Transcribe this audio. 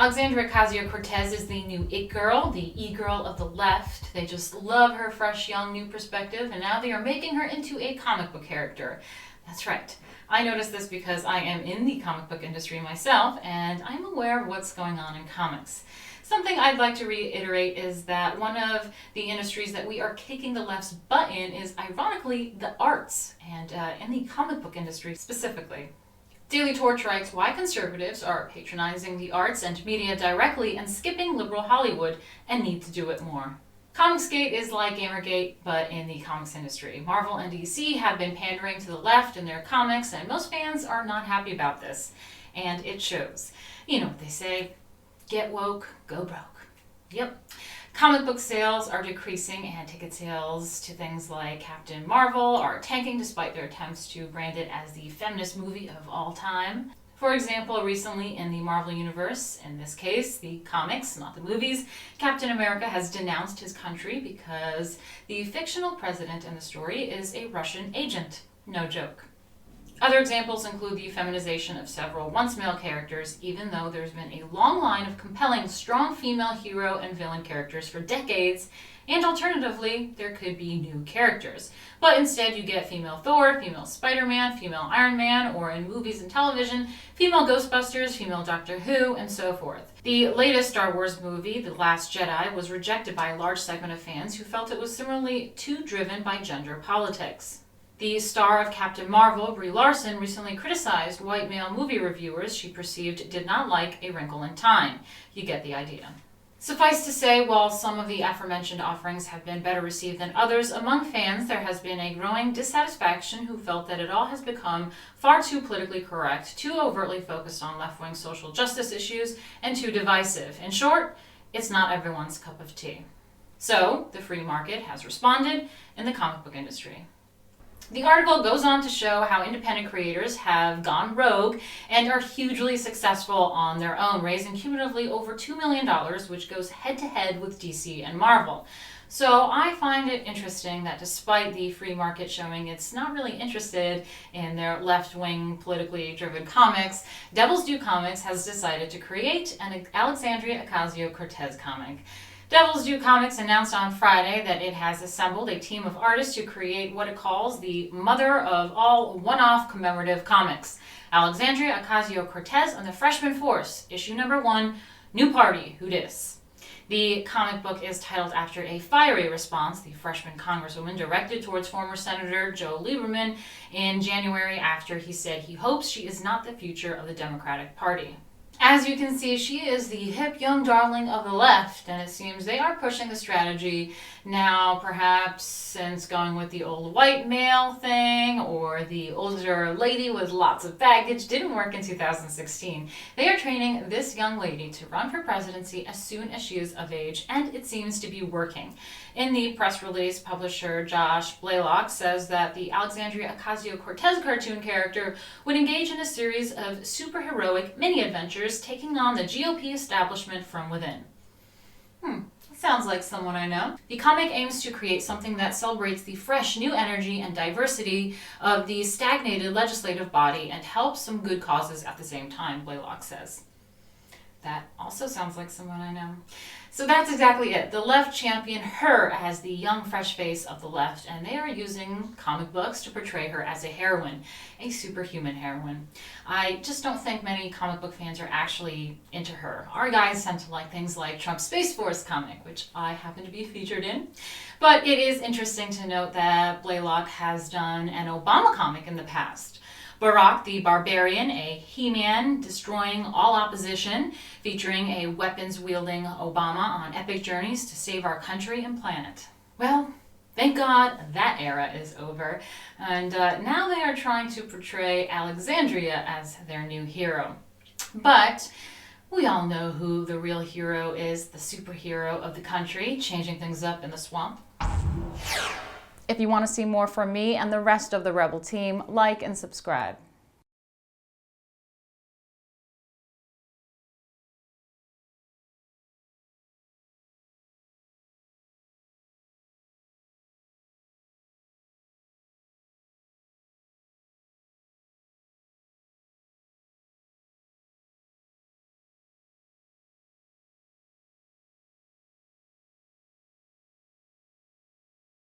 Alexandria Ocasio-Cortez is the new it girl, the e-girl of the left. They just love her fresh, young, new perspective, and now they are making her into a comic book character. That's right. I noticed this because I am in the comic book industry myself, and I'm aware of what's going on in comics. Something I'd like to reiterate is that one of the industries that we are kicking the left's butt in is, ironically, the arts, and in the comic book industry specifically. Daily Torch writes why conservatives are patronizing the arts and media directly and skipping liberal Hollywood and need to do it more. Comicsgate is like Gamergate, but in the comics industry. Marvel and DC have been pandering to the left in their comics, and most fans are not happy about this. And it shows. You know what they say, get woke, go broke. Yep. Comic book sales are decreasing, and ticket sales to things like Captain Marvel are tanking despite their attempts to brand it as the feminist movie of all time. For example, recently in the Marvel Universe, in this case, the comics, not the movies, Captain America has denounced his country because the fictional president in the story is a Russian agent. No joke. Other examples include the feminization of several once male characters, even though there's been a long line of compelling, strong female hero and villain characters for decades, and alternatively, there could be new characters. But instead you get female Thor, female Spider-Man, female Iron Man, or in movies and television, female Ghostbusters, female Doctor Who, and so forth. The latest Star Wars movie, The Last Jedi, was rejected by a large segment of fans who felt it was similarly too driven by gender politics. The star of Captain Marvel, Brie Larson, recently criticized white male movie reviewers she perceived did not like A Wrinkle in Time. You get the idea. Suffice to say, while some of the aforementioned offerings have been better received than others, among fans there has been a growing dissatisfaction who felt that it all has become far too politically correct, too overtly focused on left-wing social justice issues, and too divisive. In short, it's not everyone's cup of tea. So, the free market has responded in the comic book industry. The article goes on to show how independent creators have gone rogue and are hugely successful on their own, raising cumulatively over $2 million, which goes head-to-head with DC and Marvel. So I find it interesting that despite the free market showing it's not really interested in their left-wing, politically driven comics, Devil's Due Comics has decided to create an Alexandria Ocasio-Cortez comic. Devil's Due Comics announced on Friday that it has assembled a team of artists to create what it calls the mother of all one-off commemorative comics, Alexandria Ocasio-Cortez and the Freshman Force, issue number 1, New Party, Who Dis? The comic book is titled after a fiery response the freshman congresswoman directed towards former Senator Joe Lieberman in January after he said he hopes she is not the future of the Democratic Party. As you can see, she is the hip young darling of the left, and it seems they are pushing the strategy now, perhaps since going with the old white male thing or the older lady with lots of baggage didn't work in 2016. They are training this young lady to run for presidency as soon as she is of age, and it seems to be working. In the press release, publisher Josh Blaylock says that the Alexandria Ocasio-Cortez cartoon character would engage in a series of superheroic mini-adventures taking on the GOP establishment from within. Sounds like someone I know. The comic aims to create something that celebrates the fresh new energy and diversity of the stagnated legislative body and helps some good causes at the same time, Blaylock says. That also sounds like someone I know. So that's exactly it. The left champion her as the young, fresh face of the left, and they are using comic books to portray her as a heroine, a superhuman heroine. I just don't think many comic book fans are actually into her. Our guys tend to like things like Trump's Space Force comic, which I happen to be featured in. But it is interesting to note that Blaylock has done an Obama comic in the past. Barack the Barbarian, a He-Man destroying all opposition, featuring a weapons-wielding Obama on epic journeys to save our country and planet. Well, thank God that era is over, and now they are trying to portray Alexandria as their new hero. But we all know who the real hero is, the superhero of the country, changing things up in the swamp. If you want to see more from me and the rest of the Rebel team, like and subscribe.